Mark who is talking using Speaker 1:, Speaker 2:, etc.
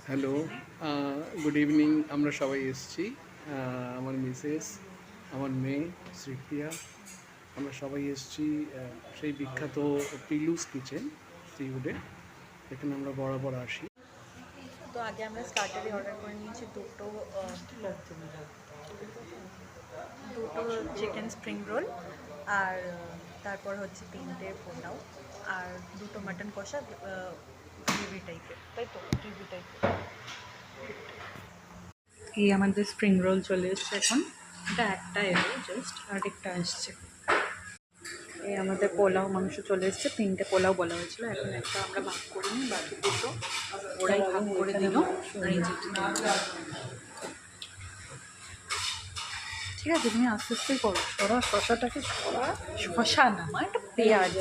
Speaker 1: Hello, good evening. আমরা সবাই এসেছি, আমার মিসেস, আমার মেয়ে শ্রীপ্রিয়া, আমরা সবাই এসেছি সেই বিখ্যাত পিলুস কিচেন শ্রীউডে। এখানে আমরা বরাবর আসি।
Speaker 2: তো আগে আমরা স্টার্টারে অর্ডার করে নিয়েছি দুটো চিকেন স্প্রিং রোল, আর তারপর হচ্ছে 3টে পোলাও, আর দুটো মাটন কষা গ্রেভি টাইপের, তাই তো গ্রেভি টাইপের। এই আমাদের স্প্রিং রোল চলে এসছে এখন, এটা একটা এলো জাস্ট, আর একটা আসছে। এই আমাদের পোলাও মাংস চলে এসছে, 3টে পোলাও বলা হয়েছিল, এখন একটা আমরা ভাগ করে নিই, বাকি দুটো ওরাই ভাগ করে দিল। ঠিক আছে, তুমি আস্তে আস্তেই করো, সরা শশাটাকে, সরা শশা না, একটা পেঁয়াজ